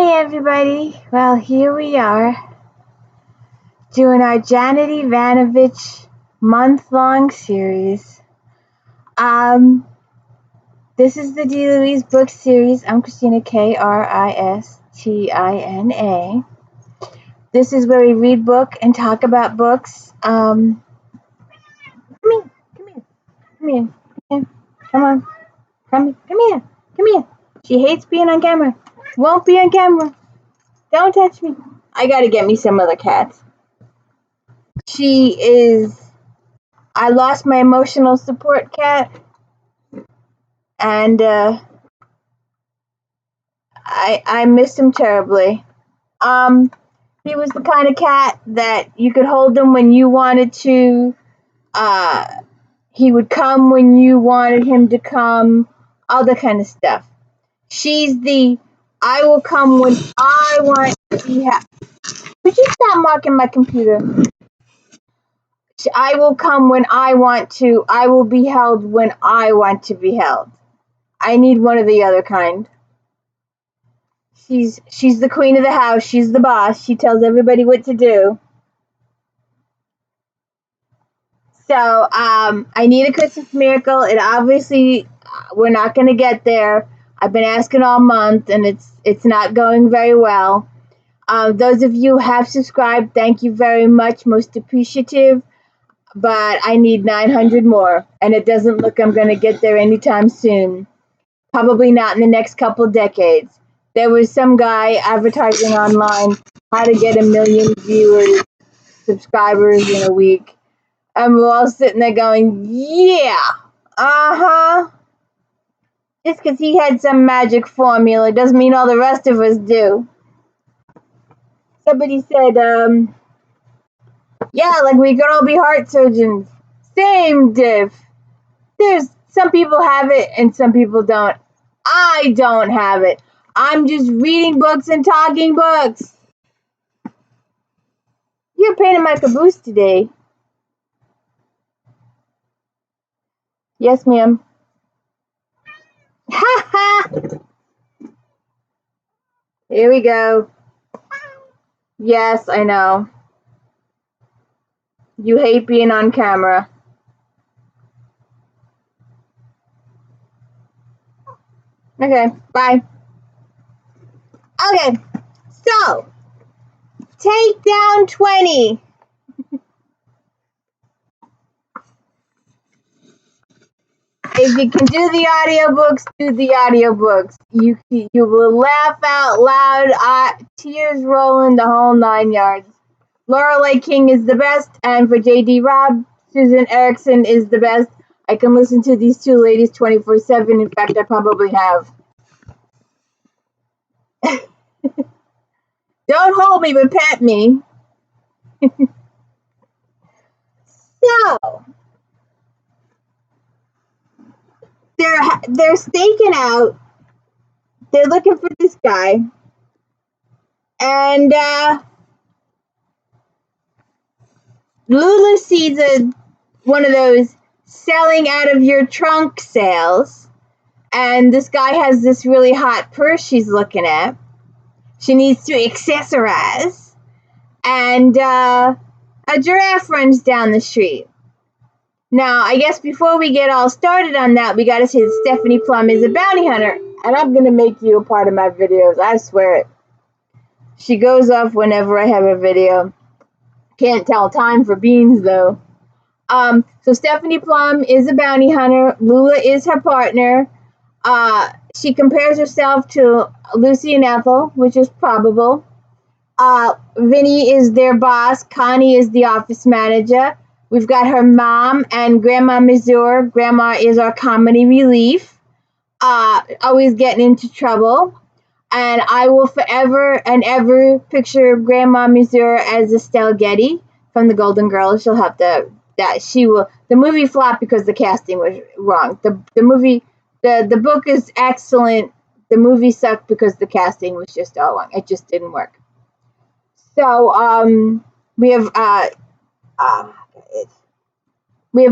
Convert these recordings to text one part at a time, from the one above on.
Hey everybody, well here we are doing our Janet Evanovich month-long series. This is the D. Louise book series. I'm Christina, Kristina. This is where we read book and talk about books. Come here, come here. She hates being on camera. Won't be on camera. Don't touch me. I gotta get me some other cats. I lost my emotional support cat, and I miss him terribly. He was the kind of cat that you could hold him when you wanted to. He would come when you wanted him to come, all that kind of stuff. She's the I will come when I want to be happy. Could you stop marking my computer? I will come when I want to. I will be held when I want to be held. I need one of the other kind. She's the queen of the house. She's the boss. She tells everybody what to do. So I need a Christmas miracle. And obviously, we're not going to get there. I've been asking all month, and it's not going very well. Those of you who have subscribed, thank you very much. Most appreciative. But I need 900 more, and it doesn't look I'm going to get there anytime soon. Probably not in the next couple decades. There was some guy advertising online how to get 1 million viewers, subscribers in a week. And we're all sitting there going, yeah, Just because he had some magic formula doesn't mean all the rest of us do. Somebody said, yeah, like we could all be heart surgeons. Same diff. There's some people have it and some people don't. I don't have it. I'm just reading books and talking books. You're painting my caboose today. Yes, ma'am. Ha ha! Here we go. Yes, I know. You hate being on camera. Okay, bye. Okay, so Takedown 20. If you can do the audiobooks, do the audiobooks. You will laugh out loud, tears rolling, the whole 9 yards. Lorelei King is the best, and for J.D. Robb, Susan Erickson is the best. I can listen to these two ladies 24/7. In fact, I probably have. Don't hold me, but pet me. So they're staking out. They're looking for this guy, and Lula sees one of those selling out of your trunk sales, and this guy has this really hot purse she's looking at. She needs to accessorize, and a giraffe runs down the street. Now, I guess before we get all started on that, we gotta say that Stephanie Plum is a bounty hunter, and I'm gonna make you a part of my videos, I swear it. She goes off whenever I have a video. Can't tell time for beans, though. So Stephanie Plum is a bounty hunter. Lula is her partner. She compares herself to Lucy and Ethel, which is probable. Vinny is their boss. Connie is the office manager. We've got her mom and Grandma Mazur. Grandma is our comedy relief. Always getting into trouble. And I will forever and ever picture Grandma Mazur as Estelle Getty from The Golden Girls. She'll have to, the movie flopped because the casting was wrong. The book is excellent. The movie sucked because the casting was just all wrong. It just didn't work. So, we have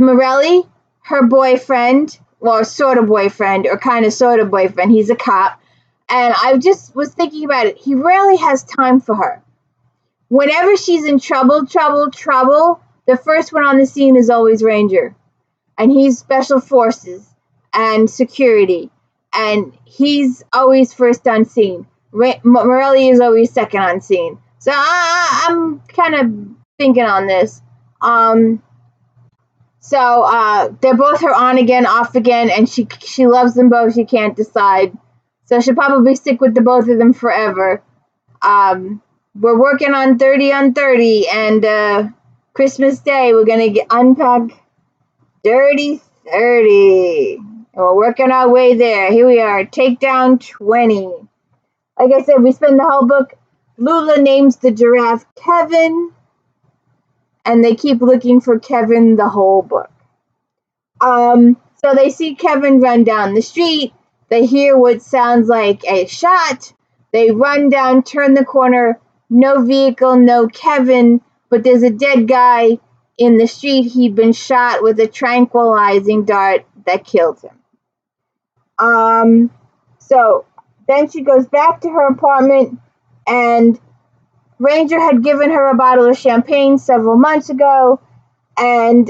Morell, her boyfriend, well, sort of boyfriend, or kind of sort of boyfriend. He's a cop. And I just was thinking about it. He rarely has time for her. Whenever she's in trouble, the first one on the scene is always Ranger. And he's special forces and security. And he's always first on scene. Morell is always second on scene. So I'm kind of thinking on this. So they're both her on again, off again, and she loves them both. She can't decide. So she'll probably stick with the both of them forever. We're working on 30 on 30, and Christmas Day we're gonna unpack Dirty 30. And we're working our way there. Here we are, Takedown 20. Like I said, we spend the whole book. Lula names the giraffe Kevin, and they keep looking for Kevin the whole book. So they see Kevin run down the street. They hear what sounds like a shot. They run down, turn the corner. No vehicle, no Kevin, but there's a dead guy in the street. He'd been shot with a tranquilizing dart that killed him. So then she goes back to her apartment, and Ranger had given her a bottle of champagne several months ago, and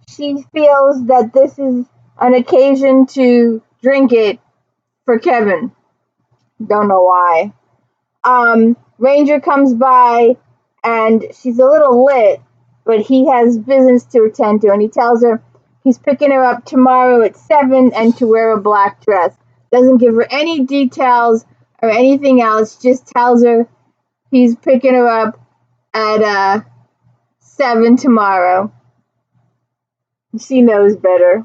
she feels that this is an occasion to drink it for Kevin. Don't know why. Ranger comes by, and she's a little lit, but he has business to attend to, and he tells her he's picking her up tomorrow at 7 and to wear a black dress. Doesn't give her any details or anything else, just tells her he's picking her up at 7 tomorrow. She knows better.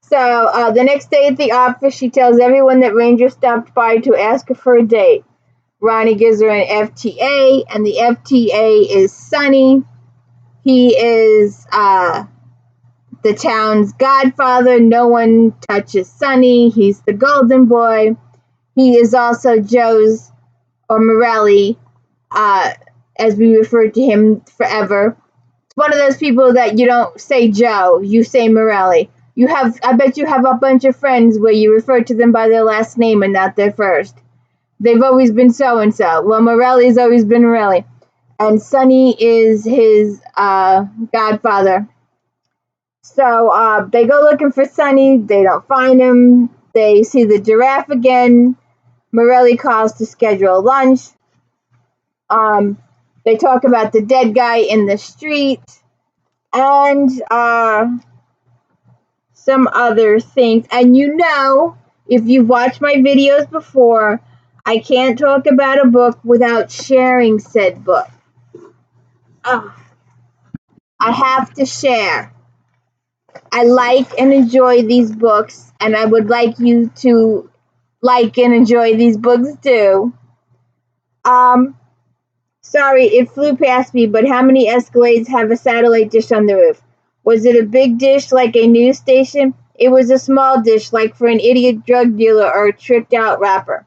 So the next day at the office, she tells everyone that Ranger stopped by to ask her for a date. Ronnie gives her an FTA, and the FTA is Sunny. He is the town's godfather. No one touches Sunny. He's the golden boy. He is also Joe's, or Morelli, as we refer to him forever. It's one of those people that you don't say Joe, you say Morelli. I bet you have a bunch of friends where you refer to them by their last name and not their first. They've always been so-and-so. Well, Morelli's always been Morelli. And Sunny is his godfather. So they go looking for Sunny. They don't find him. They see the giraffe again. Morelli calls to schedule lunch. They talk about the dead guy in the street. And some other things. And if you've watched my videos before, I can't talk about a book without sharing said book. I have to share. I like and enjoy these books, and I would like you to like and enjoy these books too. Sorry, it flew past me, but how many Escalades have a satellite dish on the roof? Was it a big dish like a news station? It was a small dish like for an idiot drug dealer or a tricked out rapper.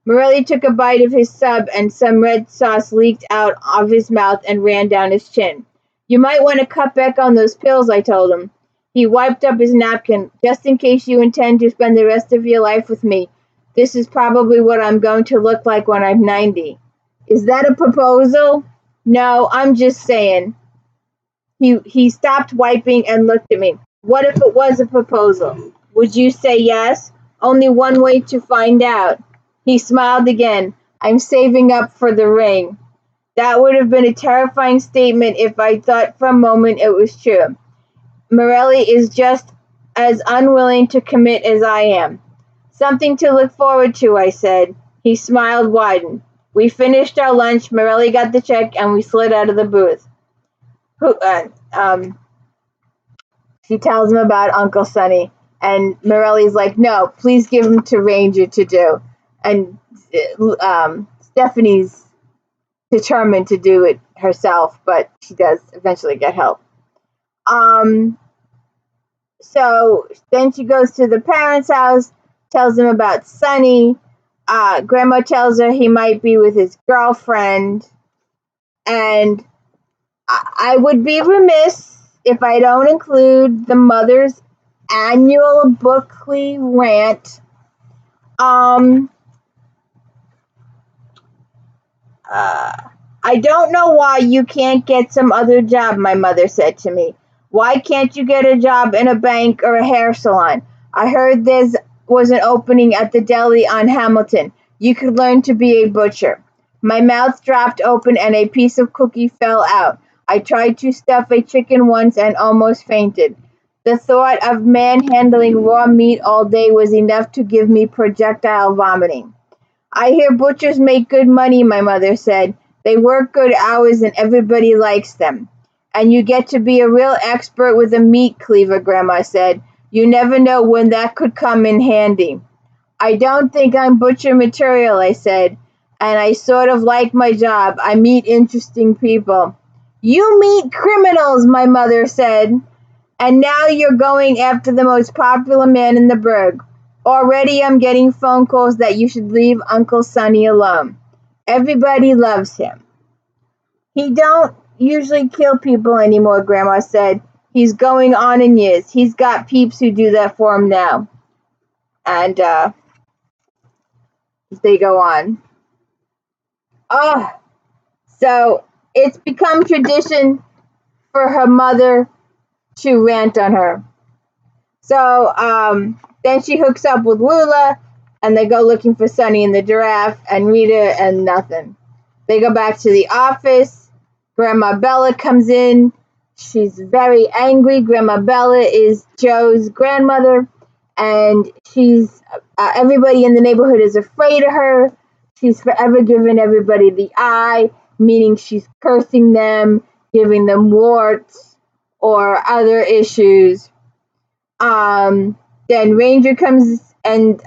Morelli took a bite of his sub, and some red sauce leaked out of his mouth and ran down his chin. You might want to cut back on those pills, I told him. He wiped up his napkin. Just in case you intend to spend the rest of your life with me, this is probably what I'm going to look like when I'm 90. Is that a proposal? No, I'm just saying. He stopped wiping and looked at me. What if it was a proposal? Would you say yes? Only one way to find out. He smiled again. I'm saving up for the ring. That would have been a terrifying statement if I thought for a moment it was true. Morelli is just as unwilling to commit as I am. Something to look forward to, I said. He smiled widen. We finished our lunch, Morelli got the check, and we slid out of the booth. She tells him about Uncle Sunny, and Morelli's like, no, please give him to Ranger to do. And Stephanie's determined to do it herself, but she does eventually get help. So then she goes to the parents' house, tells them about Sunny. Grandma tells her he might be with his girlfriend. And I would be remiss if I don't include the mother's annual bookly rant. Um, I don't know why you can't get some other job, my mother said to me. Why can't you get a job in a bank or a hair salon? I heard there was an opening at the deli on Hamilton. You could learn to be a butcher. My mouth dropped open and a piece of cookie fell out. I tried to stuff a chicken once and almost fainted. The thought of manhandling raw meat all day was enough to give me projectile vomiting. I hear butchers make good money, my mother said. They work good hours and everybody likes them. And you get to be a real expert with a meat cleaver, Grandma said. You never know when that could come in handy. I don't think I'm butcher material, I said. And I sort of like my job. I meet interesting people. You meet criminals, my mother said. And now you're going after the most popular man in the burg. Already I'm getting phone calls that you should leave Uncle Sunny alone. Everybody loves him. He don't usually kill people anymore, Grandma said. He's going on in years. He's got peeps who do that for him now. And they go on. Oh, so it's become tradition for her mother to rant on her. So then she hooks up with Lula, and they go looking for Sunny and the giraffe, and Rita, and nothing. They go back to the office. Grandma Bella comes in. She's very angry. Grandma Bella is Joe's grandmother, and she's everybody in the neighborhood is afraid of her. She's forever giving everybody the eye, meaning she's cursing them, giving them warts or other issues. Then Ranger comes and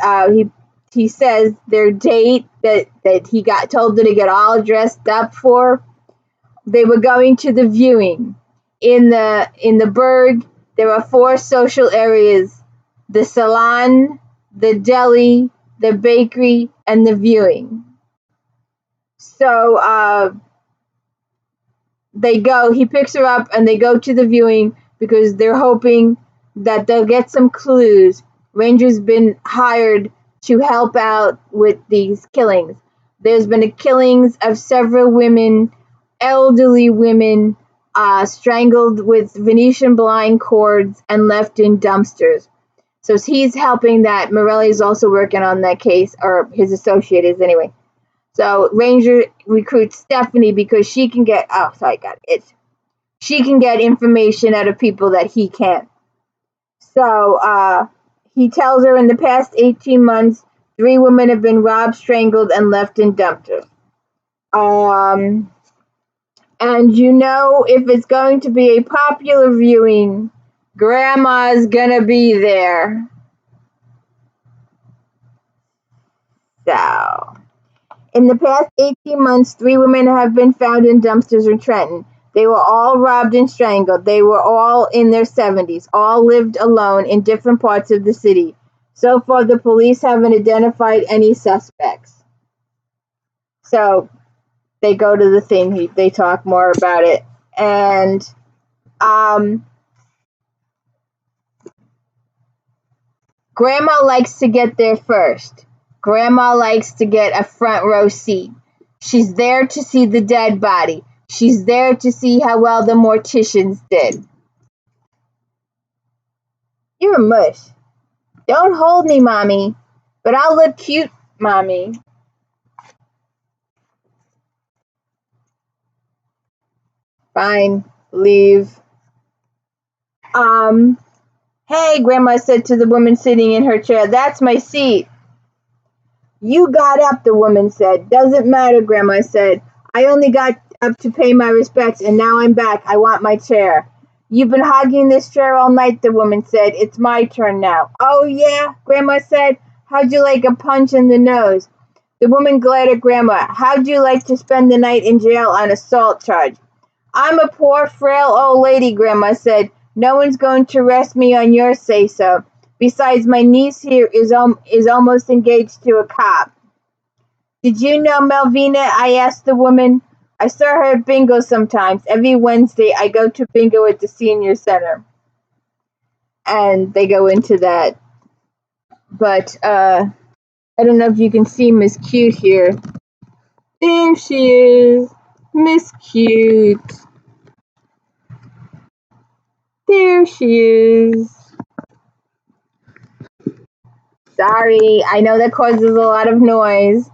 he says their date that he got told her to get all dressed up for. They were going to the viewing. In the burg, there are 4 social areas: the salon, the deli, the bakery, and the viewing. So he picks her up and they go to the viewing because they're hoping that they'll get some clues. Ranger's been hired to help out with these killings. There's been a killings of several women, elderly women, strangled with Venetian blind cords and left in dumpsters. So he's helping that. Morell is also working on that case, or his associate is anyway. So Ranger recruits Stephanie because she can get she can get information out of people that he can't. So he tells her in the past 18 months, 3 women have been robbed, strangled, and left in dumpsters. And if it's going to be a popular viewing, Grandma's gonna be there. So, in the past 18 months, 3 women have been found in dumpsters in Trenton. They were all robbed and strangled. They were all in their 70s. All lived alone in different parts of the city. So far, the police haven't identified any suspects. So, they go to the thing. They talk more about it. And Grandma likes to get there first. Grandma likes to get a front row seat. She's there to see the dead body. She's there to see how well the morticians did. You're a mush. Don't hold me, Mommy. But I'll look cute, Mommy. Fine, leave. Hey, Grandma said to the woman sitting in her chair, that's my seat. You got up, the woman said. Doesn't matter, Grandma said. I only got up to pay my respects, and now I'm back. I want my chair. You've been hogging this chair all night, the woman said. It's my turn now. Oh, yeah, Grandma said. How'd you like a punch in the nose? The woman glared at Grandma. How'd you like to spend the night in jail on assault charge? I'm a poor, frail old lady, Grandma said. No one's going to arrest me on your say-so. Besides, my niece here is almost engaged to a cop. Did you know Melvina? I asked the woman. I saw her at bingo sometimes. Every Wednesday, I go to bingo at the senior center. and they go into that. But I don't know if you can see Miss Cute here. There she is, Miss Cute. There she is. Sorry, I know that causes a lot of noise.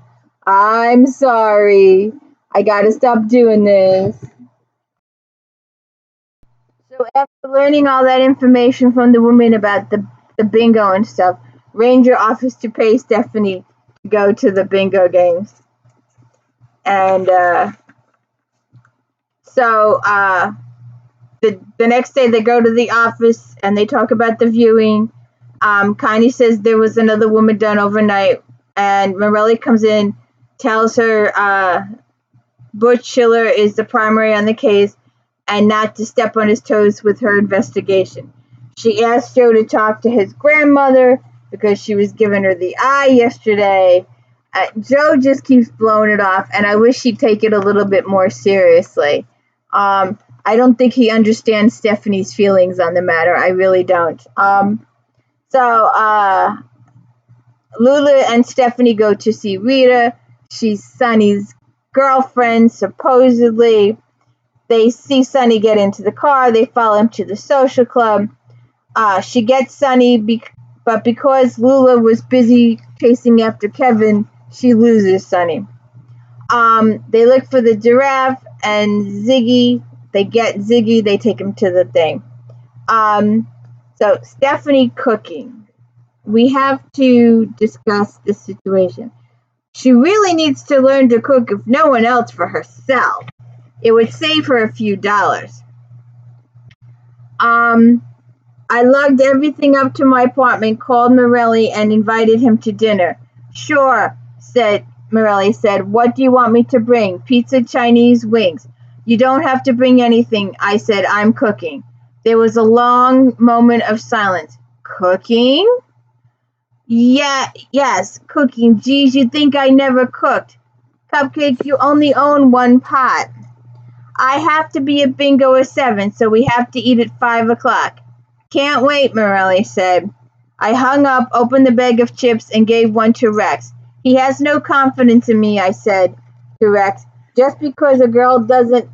I'm sorry. I gotta stop doing this. So after learning all that information from the woman about the bingo and stuff, Ranger offers to pay Stephanie to go to the bingo games. And so the next day they go to the office and they talk about the viewing. Connie says there was another woman done overnight, and Morell comes in, tells her Butch Schiller is the primary on the case and not to step on his toes with her investigation. She asked Joe to talk to his grandmother because she was giving her the eye yesterday. Joe just keeps blowing it off, and I wish he'd take it a little bit more seriously. I don't think he understands Stephanie's feelings on the matter. I really don't. So Lula and Stephanie go to see Rita. She's Sonny's girlfriend, supposedly. They see Sonny get into the car. They follow him to the social club. She gets Sonny, but because Lula was busy chasing after Kevin, she loses Sonny. They look for the giraffe and Ziggy. They get Ziggy. They take him to the thing. So Stephanie cooking. We have to discuss this situation. She really needs to learn to cook, if no one else, for herself. It would save her a few dollars. I lugged everything up to my apartment, called Morell, and invited him to dinner. Sure, Morell said. What do you want me to bring? Pizza, Chinese, wings? You don't have to bring anything, I said. I'm cooking. There was a long moment of silence. Cooking? Yes, cooking. Geez, you'd think I never cooked. Cupcake, you only own one pot. I have to be at bingo at 7, so we have to eat at 5 o'clock. Can't wait, Morell said. I hung up, opened the bag of chips, and gave one to Rex. He has no confidence in me, I said to Rex. Just because a girl doesn't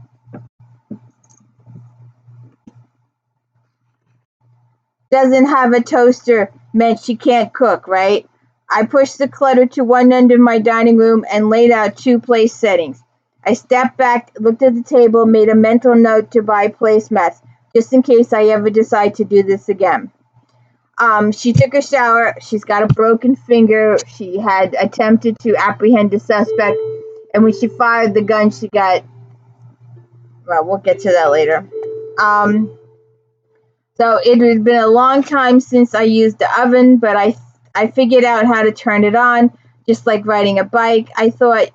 have a toaster meant she can't cook, right? I pushed the clutter to one end of my dining room and laid out 2 place settings. I stepped back, looked at the table, made a mental note to buy placemats, just in case I ever decide to do this again. She took a shower. She's got a broken finger. She had attempted to apprehend a suspect, and when she fired the gun, she got... Well, we'll get to that later. So it had been a long time since I used the oven, but I figured out how to turn it on, just like riding a bike. I thought,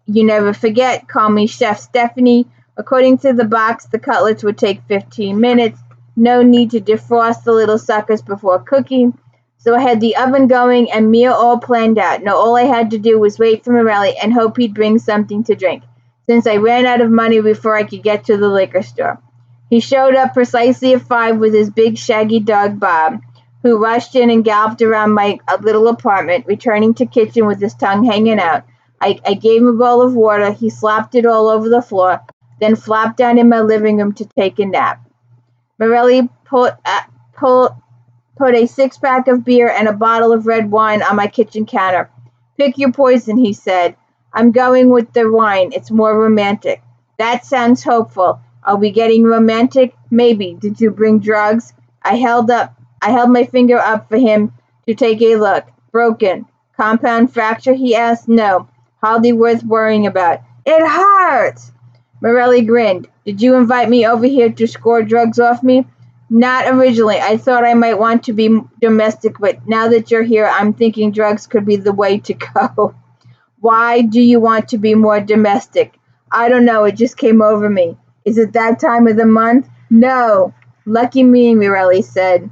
you never forget, call me Chef Stephanie. According to the box, the cutlets would take 15 minutes. No need to defrost the little suckers before cooking. So I had the oven going and meal all planned out. Now all I had to do was wait for Morell and hope he'd bring something to drink, since I ran out of money before I could get to the liquor store. He showed up precisely at 5 with his big shaggy dog Bob, who rushed in and galloped around my little apartment, returning to kitchen with his tongue hanging out. I gave him a bowl of water. He slopped it all over the floor, then flopped down in my living room to take a nap. Morell put a 6-pack of beer and a bottle of red wine on my kitchen counter. Pick your poison, he said. I'm going with the wine. It's more romantic. That sounds hopeful. Are we getting romantic? Maybe. Did you bring drugs? I held my finger up for him to take a look. Broken. Compound fracture, he asked. No. Hardly worth worrying about. It hurts! Morell grinned. Did you invite me over here to score drugs off me? Not originally. I thought I might want to be domestic, but now that you're here, I'm thinking drugs could be the way to go. Why do you want to be more domestic? I don't know. It just came over me. Is it that time of the month? No. Lucky me, Morell said.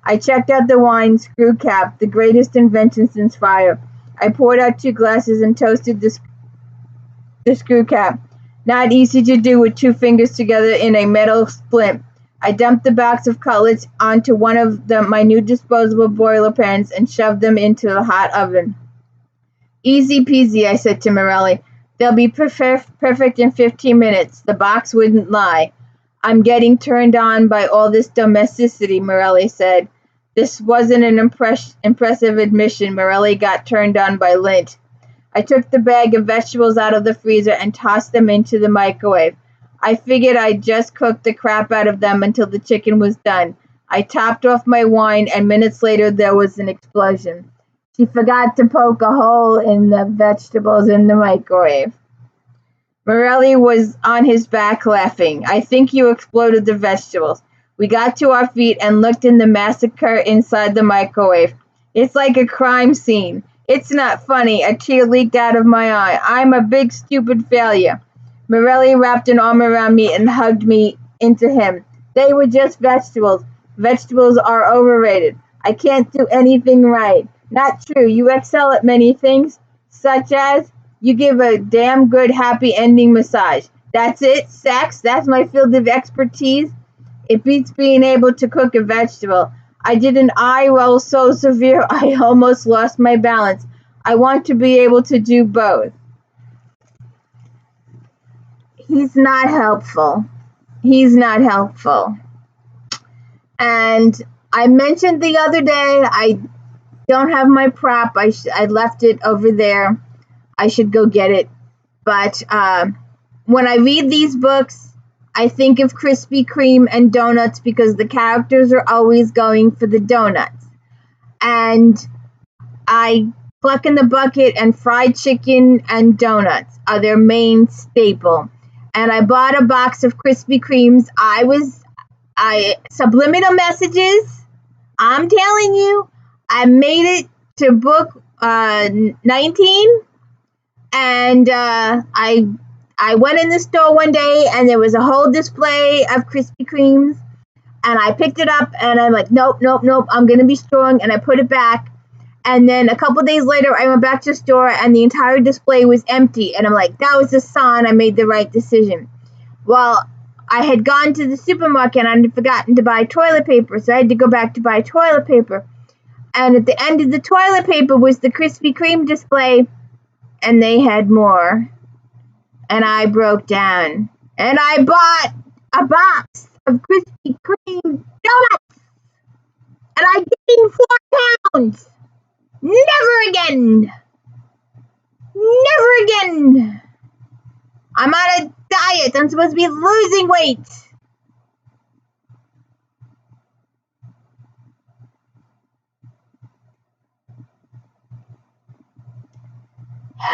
I checked out the wine screw cap, the greatest invention since fire. I poured out 2 glasses and toasted the screw cap. Not easy to do with 2 fingers together in a metal splint. I dumped the box of cutlets onto one of my new disposable boiler pans and shoved them into the hot oven. Easy peasy, I said to Morell. They'll be perfect in 15 minutes. The box wouldn't lie. I'm getting turned on by all this domesticity, Morell said. This wasn't an impressive admission. Morell got turned on by lint. I took the bag of vegetables out of the freezer and tossed them into the microwave. I figured I'd just cook the crap out of them until the chicken was done. I topped off my wine, and minutes later there was an explosion. She forgot to poke a hole in the vegetables in the microwave. Morell was on his back laughing. I think you exploded the vegetables. We got to our feet and looked in the massacre inside the microwave. It's like a crime scene. It's not funny. A tear leaked out of my eye. I'm a big stupid failure. Morell wrapped an arm around me and hugged me into him. They were just vegetables. Vegetables are overrated. I can't do anything right. Not true. You excel at many things, such as you give a damn good happy ending massage. That's it? Sex? That's my field of expertise? It beats being able to cook a vegetable. I did an eye roll so severe I almost lost my balance. I want to be able to do both. He's not helpful. And I mentioned the other day, I don't have my prop. I left it over there. I should go get it. But when I read these books, I think of Krispy Kreme and donuts because the characters are always going for the donuts. And I Cluck in the Bucket and fried chicken and donuts are their main staple. And I bought a box of Krispy Kremes. Subliminal messages. I'm telling you, I made it to book 19, and I went in the store one day, and there was a whole display of Krispy Kremes, and I picked it up, and I'm like, nope, I'm going to be strong, and I put it back. And then a couple days later, I went back to the store, and the entire display was empty, and I'm like, that was a sign I made the right decision. Well, I had gone to the supermarket, and I had forgotten to buy toilet paper, so I had to go back to buy toilet paper. And at the end of the toilet paper was the Krispy Kreme display, and they had more. And I broke down. And I bought a box of Krispy Kreme donuts. And I gained 4 pounds. Never again. I'm on a diet. I'm supposed to be losing weight.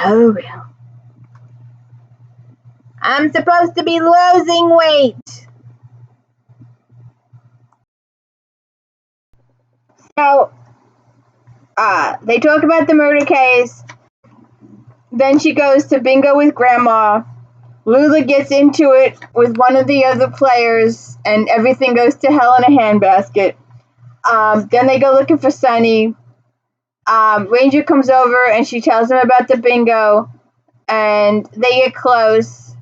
Oh, well. I'm supposed to be losing weight. So, they talk about the murder case. Then she goes to bingo with Grandma. Lula gets into it with one of the other players, and everything goes to hell in a handbasket. Then they go looking for Sunny. Ranger comes over, and she tells him about the bingo, and they get close.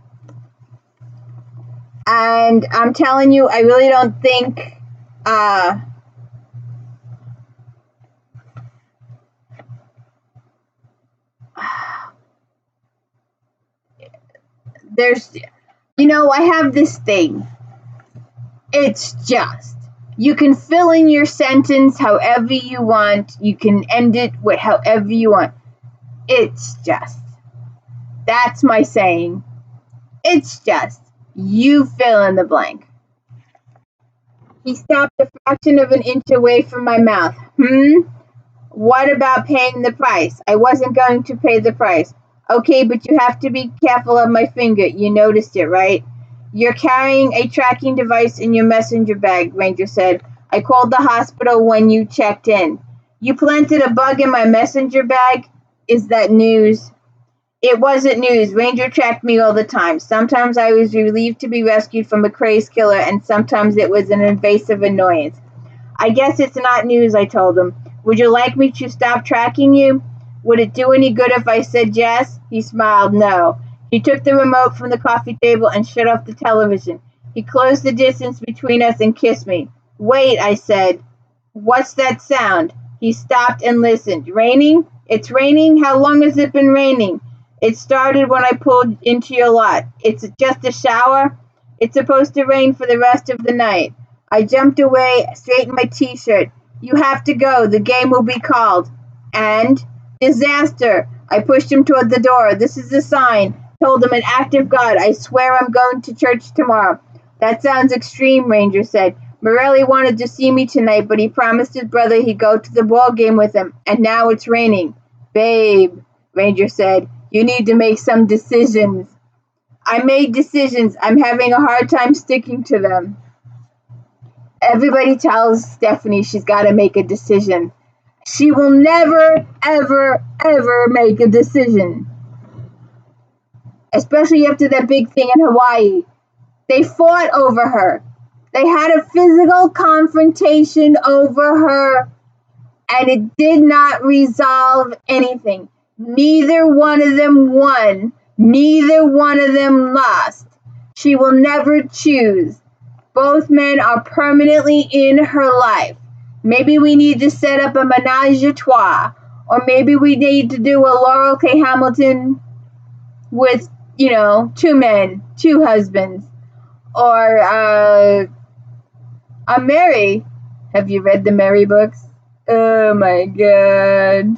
And I'm telling you, I really don't think I have this thing. It's just, you can fill in your sentence however you want. You can end it with however you want. It's just. That's my saying. It's just. You fill in the blank. He stopped a fraction of an inch away from my mouth. What about paying the price? I wasn't going to pay the price. Okay, but you have to be careful of my finger. You noticed it, right? You're carrying a tracking device in your messenger bag, Ranger said. I called the hospital when you checked in. You planted a bug in my messenger bag? Is that news? It wasn't news. Ranger tracked me all the time. Sometimes I was relieved to be rescued from a crazed killer, and sometimes it was an invasive annoyance. I guess it's not news, I told him. Would you like me to stop tracking you? Would it do any good if I said yes? He smiled, no. He took the remote from the coffee table and shut off the television. He closed the distance between us and kissed me. Wait, I said. What's that sound? He stopped and listened. Raining? It's raining? How long has it been raining? It started when I pulled into your lot. It's just a shower? It's supposed to rain for the rest of the night. I jumped away, straightened my t-shirt. You have to go. The game will be called. And? Disaster. I pushed him toward the door. This is a sign. Told him an act of God. I swear I'm going to church tomorrow. That sounds extreme, Ranger said. Morell wanted to see me tonight, but he promised his brother he'd go to the ball game with him, and now it's raining. Babe, Ranger said, you need to make some decisions. I made decisions. I'm having a hard time sticking to them. Everybody tells Stephanie she's got to make a decision. She will never, ever, ever make a decision. Especially after that big thing in Hawaii. They fought over her. They had a physical confrontation over her, and it did not resolve anything. Neither one of them won. Neither one of them lost. She will never choose. Both men are permanently in her life. Maybe we need to set up a menage a trois, or maybe we need to do a Laurel K. Hamilton with, two men, two husbands, or I'm Mary. Have you read the Mary books? Oh my God.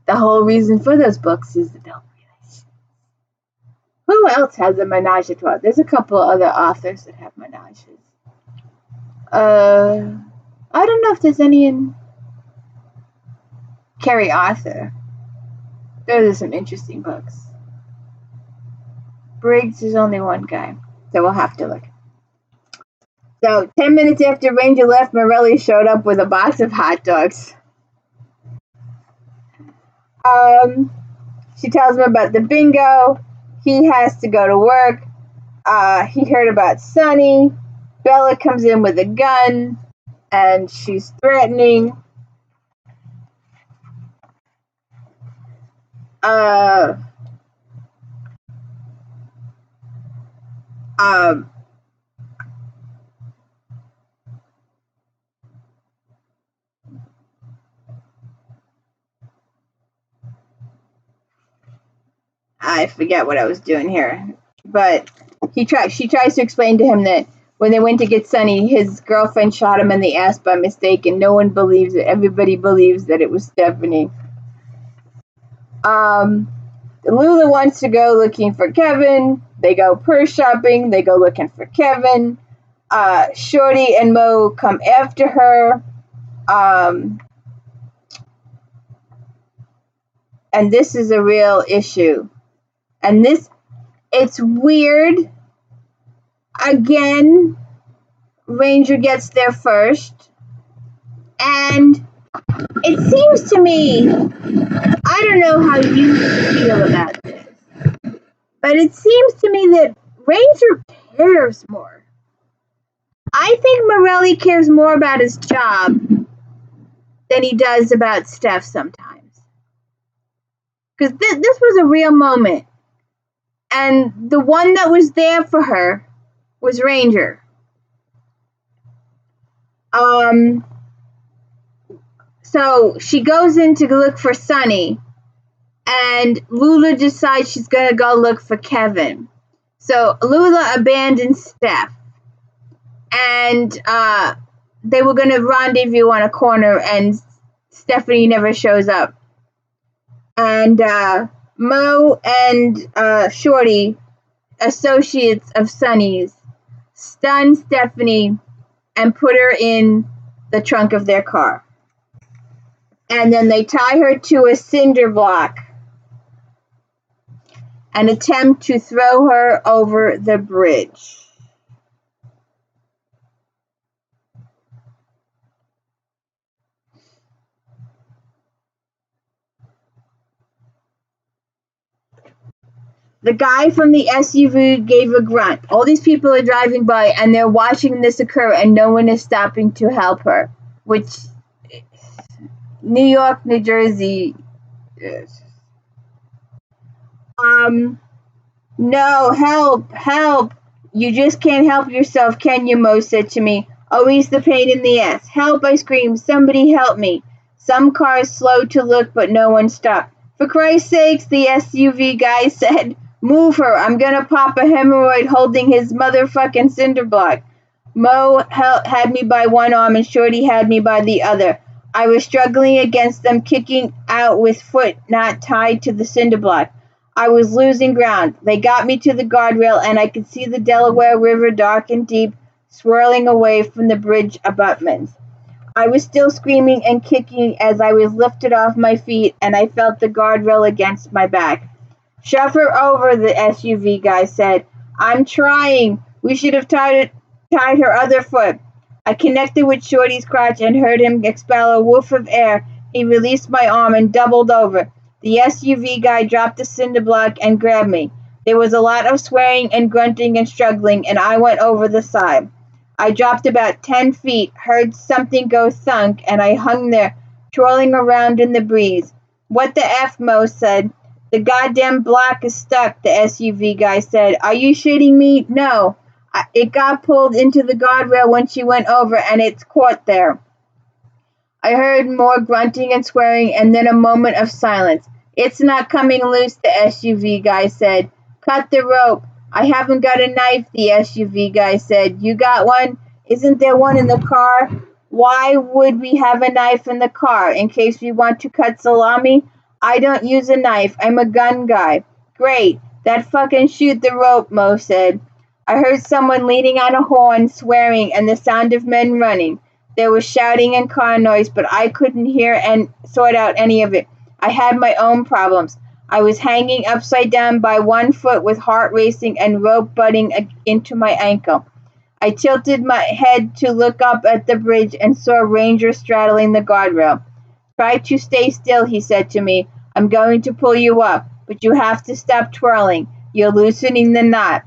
The whole reason for those books is adult relations. Who else has a menage a trois? There's a couple other authors that have menages. I don't know if there's any in Carrie Arthur. Those are some interesting books. Briggs is only one guy, so we'll have to look. So 10 minutes after Ranger left, Morell showed up with a box of hot dogs. She tells him about the bingo. He has to go to work. He heard about Sunny. Bella comes in with a gun, and she's threatening. I forget what I was doing here, but she tries to explain to him that when they went to get Sunny, his girlfriend shot him in the ass by mistake, and no one believes it. Everybody believes that it was Stephanie. Lula wants to go looking for Kevin. They go purse shopping. They go looking for Kevin. Shorty and Mo come after her. And this is a real issue. And it's weird. Again, Ranger gets there first. And it seems to me, I don't know how you feel about this, but it seems to me that Ranger cares more. I think Morell cares more about his job than he does about Steph sometimes. Because this was a real moment. And the one that was there for her was Ranger. So she goes in to look for Sunny, and Lula decides she's going to go look for Kevin. So Lula abandons Steph, and they were going to rendezvous on a corner, and Stephanie never shows up. And Mo and Shorty, associates of Sunny's, stun Stephanie and put her in the trunk of their car. And then they tie her to a cinder block and attempt to throw her over the bridge. The guy from the SUV gave a grunt. All these people are driving by and they're watching this occur, and no one is stopping to help her, which New York, New Jersey is. No, help. You just can't help yourself, can you, Mo said to me. Always the pain in the ass. Help, I screamed. Somebody help me. Some cars slowed to look, but no one stopped. For Christ's sakes, the SUV guy said. Move her. I'm gonna pop a hemorrhoid holding his motherfucking cinder block. Mo had me by one arm and Shorty had me by the other. I was struggling against them, kicking out with foot not tied to the cinder block. I was losing ground. They got me to the guardrail, and I could see the Delaware River, dark and deep, swirling away from the bridge abutments. I was still screaming and kicking as I was lifted off my feet, and I felt the guardrail against my back. Shove her over, the SUV guy said. I'm trying. We should have tied her other foot. I connected with Shorty's crotch and heard him expel a woof of air. He released my arm and doubled over. The SUV guy dropped the cinder block and grabbed me. There was a lot of swearing and grunting and struggling, and I went over the side. I dropped about 10 feet, heard something go thunk, and I hung there, twirling around in the breeze. What the F, Mo said. The goddamn block is stuck, the SUV guy said. Are you shitting me? No. It got pulled into the guardrail when she went over, and it's caught there. I heard more grunting and swearing, and then a moment of silence. It's not coming loose, the SUV guy said. Cut the rope. I haven't got a knife, the SUV guy said. You got one? Isn't there one in the car? Why would we have a knife in the car? In case we want to cut salami? I don't use a knife. I'm a gun guy. Great. That fucking shoot the rope, Mo said. I heard someone leaning on a horn, swearing, and the sound of men running. There was shouting and car noise, but I couldn't hear and sort out any of it. I had my own problems. I was hanging upside down by one foot with heart racing and rope butting into my ankle. I tilted my head to look up at the bridge and saw a ranger straddling the guardrail. Try to stay still, he said to me. I'm going to pull you up, but you have to stop twirling. You're loosening the knot.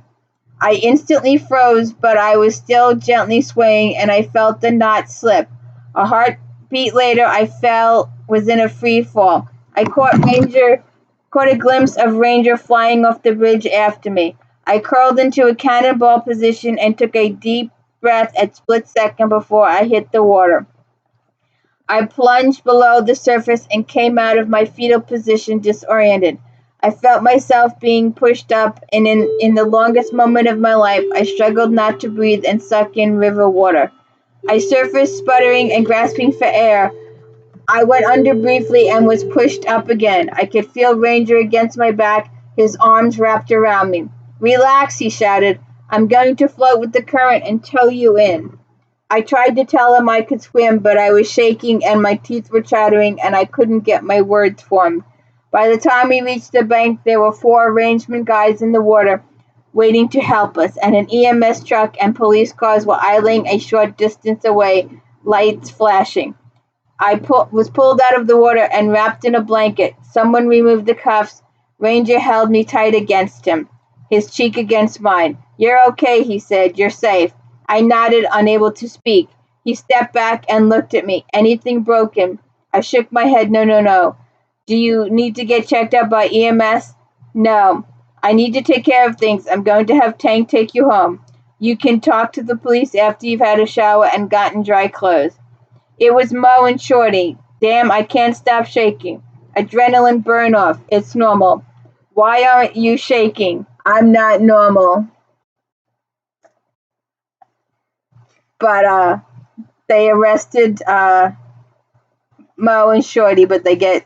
I instantly froze, but I was still gently swaying, and I felt the knot slip. A heartbeat later, I was in a free fall. I caught a glimpse of Ranger flying off the bridge after me. I curled into a cannonball position and took a deep breath a split second before I hit the water. I plunged below the surface and came out of my fetal position disoriented. I felt myself being pushed up, and in the longest moment of my life, I struggled not to breathe and suck in river water. I surfaced, sputtering and grasping for air. I went under briefly and was pushed up again. I could feel Ranger against my back, his arms wrapped around me. Relax, he shouted. I'm going to float with the current and tow you in. I tried to tell him I could swim, but I was shaking and my teeth were chattering and I couldn't get my words formed. By the time we reached the bank, there were 4 arrangement guys in the water waiting to help us, and an EMS truck and police cars were idling a short distance away, lights flashing. I was pulled out of the water and wrapped in a blanket. Someone removed the cuffs. Ranger held me tight against him, his cheek against mine. You're okay, he said. You're safe. I nodded, unable to speak. He stepped back and looked at me. Anything broken? I shook my head. No. Do you need to get checked out by EMS? No. I need to take care of things. I'm going to have Tank take you home. You can talk to the police after you've had a shower and gotten dry clothes. It was Mo and Shorty. Damn, I can't stop shaking. Adrenaline burn off. It's normal. Why aren't you shaking? I'm not normal. But they arrested Mo and Shorty, but they get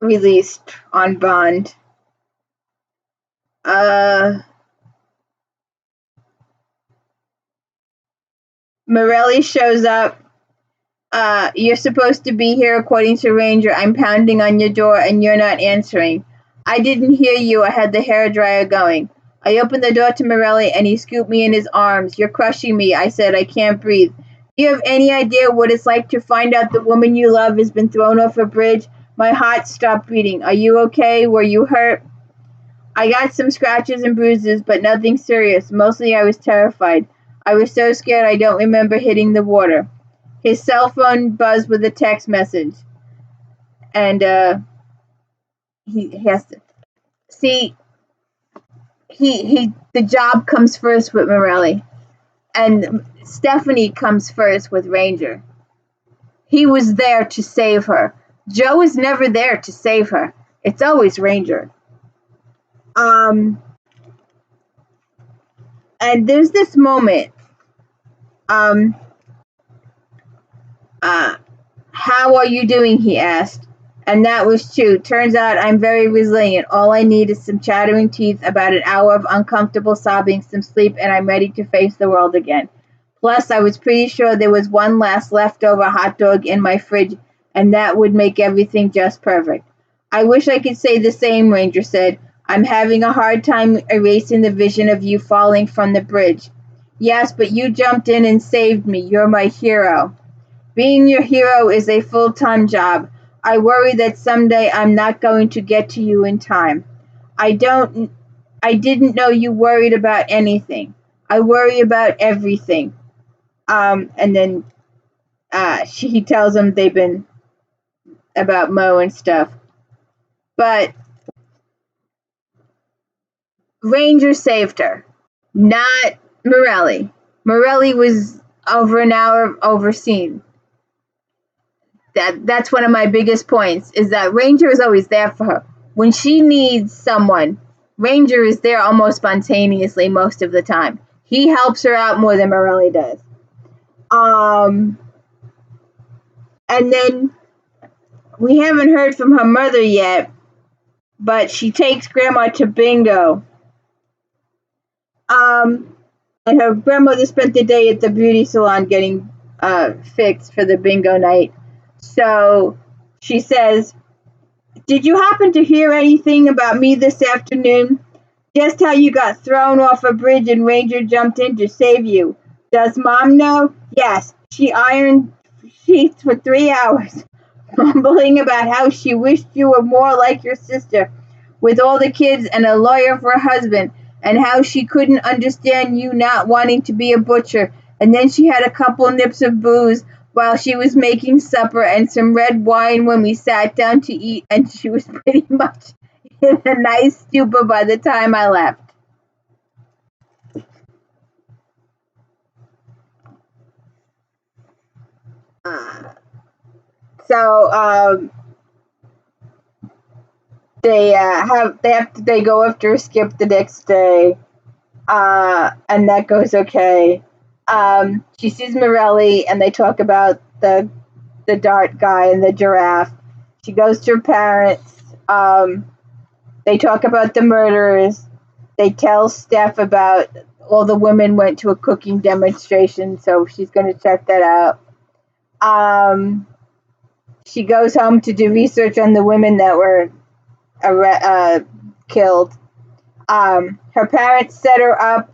released on bond. Morell shows up. You're supposed to be here according to Ranger. I'm pounding on your door and you're not answering. I didn't hear you. I had the hairdryer going. I opened the door to Morell and he scooped me in his arms. You're crushing me, I said. I can't breathe. Do you have any idea what it's like to find out the woman you love has been thrown off a bridge? My heart stopped beating. Are you okay? Were you hurt? I got some scratches and bruises, but nothing serious. Mostly I was terrified. I was so scared I don't remember hitting the water. His cell phone buzzed with a text message. And he has to see. He the job comes first with Morelli, and Stephanie comes first with Ranger. He was there to save her. Joe is never there to save her. It's always Ranger. And there's this moment. Um, How are you doing? He asked. And that was true. Turns out I'm very resilient. All I need is some chattering teeth, about an hour of uncomfortable sobbing, some sleep, and I'm ready to face the world again. Plus, I was pretty sure there was one last leftover hot dog in my fridge, and that would make everything just perfect. I wish I could say the same, Ranger said. I'm having a hard time erasing the vision of you falling from the bridge. Yes, but you jumped in and saved me. You're my hero. Being your hero is a full-time job. I worry that someday I'm not going to get to you in time. I didn't know you worried about anything. I worry about everything. And then he tells them they've been about Mo and stuff. But Ranger saved her, not Morelli. Morelli was over an hour overseen. That's one of my biggest points, is that Ranger is always there for her. When she needs someone, Ranger is there almost spontaneously most of the time. He helps her out more than Morelli does. And then we haven't heard from her mother yet, but she takes Grandma to bingo. And her grandmother spent the day at the beauty salon getting fixed for the bingo night. So she says, did you happen to hear anything about me this afternoon? Just how you got thrown off a bridge and Ranger jumped in to save you. Does Mom know? Yes, she ironed sheets for 3 hours, mumbling about how she wished you were more like your sister, with all the kids and a lawyer for a husband, and how she couldn't understand you not wanting to be a butcher. And then she had a couple nips of booze while she was making supper and some red wine when we sat down to eat, and she was pretty much in a nice stupor by the time I left. So they go after Skip the next day, and that goes okay. She sees Morelli, and they talk about the dart guy and the giraffe. She goes to her parents. They talk about the murderers. They tell Steph about all the women went to a cooking demonstration, so she's going to check that out. She goes home to do research on the women that were killed. Her parents set her up.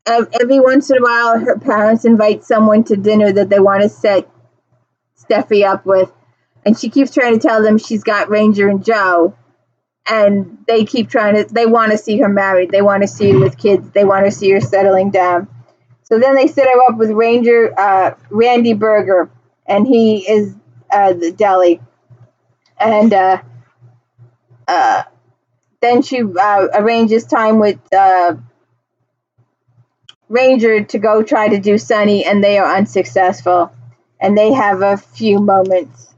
Every once in a while, her parents invite someone to dinner that they want to set Steffi up with, and she keeps trying to tell them she's got Ranger and Joe, and they want to see her married. They want to see her with kids. They want to see her settling down. So then they set her up with Randy Berger, and he is the deli. And then she arranges time with Ranger to go try to do Sunny, and they are unsuccessful. And they have a few moments.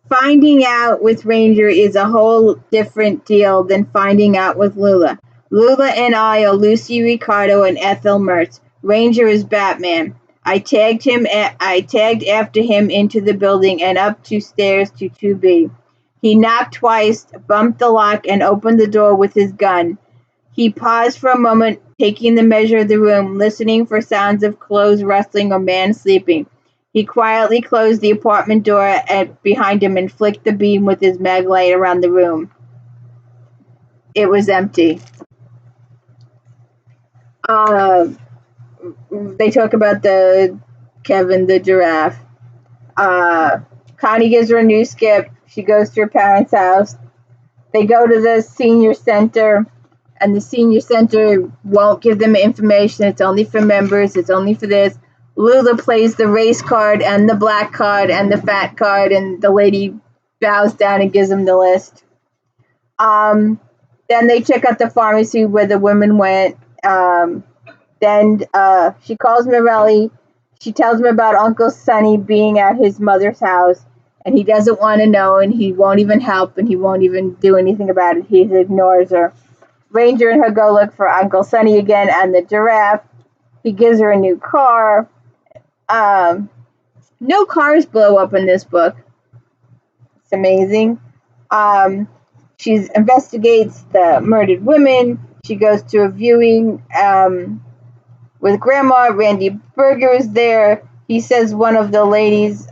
Finding out with Ranger is a whole different deal than finding out with Lula. Lula and I are Lucy Ricardo and Ethel Mertz. Ranger is Batman. I tagged after him into the building and up 2 stairs to 2B. He knocked twice, bumped the lock, and opened the door with his gun. He paused for a moment, taking the measure of the room, listening for sounds of clothes rustling or man sleeping. He quietly closed the apartment door behind him and flicked the beam with his mag light around the room. It was empty. They talk about the Kevin the giraffe. Connie gives her a new skip. She goes to her parents' house. They go to the senior center, and the senior center won't give them information. It's only for members. It's only for this. Lula plays the race card and the black card and the fat card, and the lady bows down and gives them the list. Then they check out the pharmacy where the women went. Then she calls Morelli. She tells him about Uncle Sonny being at his mother's house, and he doesn't want to know, and he won't even help, and he won't even do anything about it. He ignores her. Ranger and her go look for Uncle Sonny again and the giraffe. He gives her a new car. No cars blow up in this book. It's amazing. She investigates the murdered women. She goes to a viewing with Grandma. Randy Berger is there. He says one of the ladies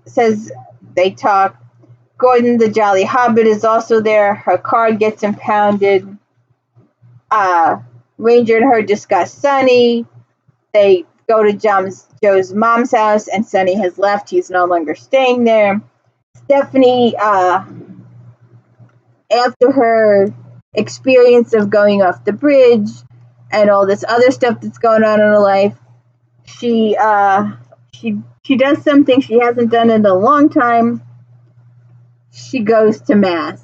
says they talk. Gordon the Jolly Hobbit is also there. Her card gets impounded. Ranger and her discuss Sonny. They go to Joe's mom's house, and Sonny has left. He's no longer staying there. Stephanie, after her experience of going off the bridge and all this other stuff that's going on in her life, she does something she hasn't done in a long time. She goes to Mass.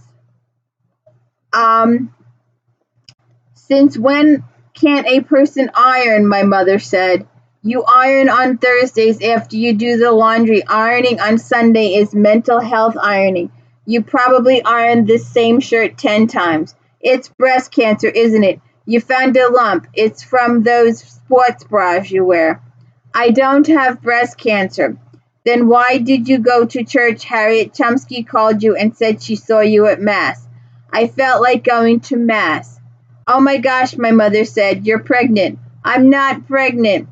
Since when can't a person iron? My mother said. You iron on Thursdays after you do the laundry. Ironing on Sunday is mental health ironing. You probably ironed this same shirt 10 times. It's breast cancer, isn't it? You found a lump. It's from those sports bras you wear. I don't have breast cancer. Then why did you go to church? Harriet Chomsky called you and said she saw you at Mass. I felt like going to Mass. Oh my gosh, my mother said. You're pregnant. I'm not pregnant.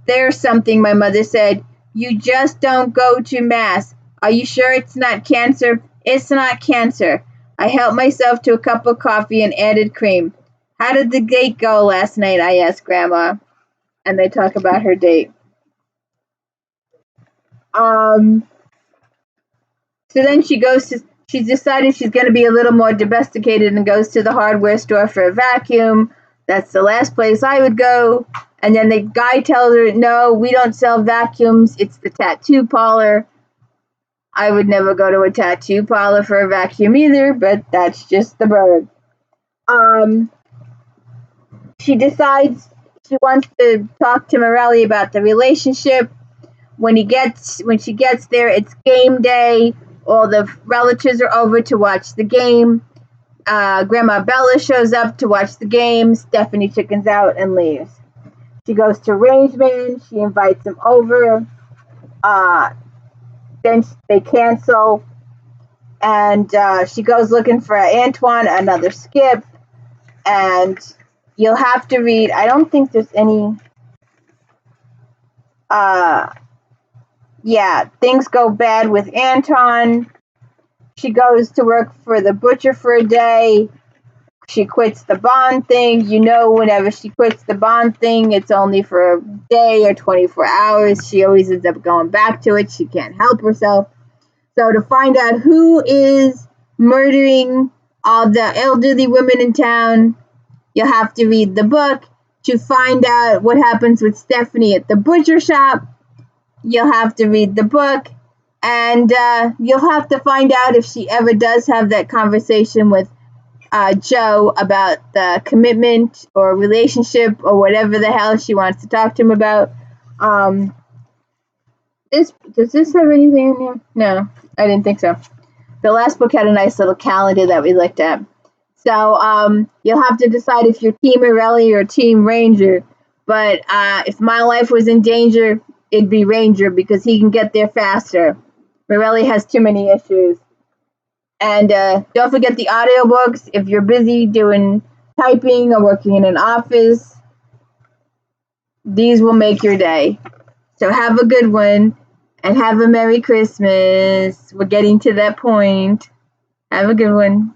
There's something, my mother said. You just don't go to Mass. Are you sure it's not cancer? It's not cancer. I helped myself to a cup of coffee and added cream. How did the date go last night? I asked Grandma. And they talk about her date. So then she's decided she's going to be a little more domesticated and goes to the hardware store for a vacuum. That's the last place I would go. And then the guy tells her, no, we don't sell vacuums. It's the tattoo parlor. I would never go to a tattoo parlor for a vacuum either, but that's just the bird. She decides she wants to talk to Morelli about the relationship. When she gets there, it's game day. All the relatives are over to watch the game. Grandma Bella shows up to watch the game. Stephanie chickens out and leaves. She goes to Rangeman. She invites him over. Then they cancel. And she goes looking for Antoine, another skip. And you'll have to read. I don't think there's any. Things go bad with Anton. She goes to work for the butcher for a day. She quits the bond thing. You know, whenever she quits the bond thing, it's only for a day or 24 hours. She always ends up going back to it. She can't help herself. So to find out who is murdering all the elderly women in town, you'll have to read the book. To find out what happens with Stephanie at the butcher shop, you'll have to read the book. And you'll have to find out if she ever does have that conversation with Joe about the commitment or relationship or whatever the hell she wants to talk to him about. Does this have anything in here? No, I didn't think so. The last book had a nice little calendar that we looked at. So you'll have to decide if you're Team Morelli or Team Ranger. But if my life was in danger, it'd be Ranger because he can get there faster. Morelli has too many issues. And don't forget the audiobooks. If you're busy doing typing or working in an office, these will make your day. So have a good one and have a Merry Christmas. We're getting to that point. Have a good one.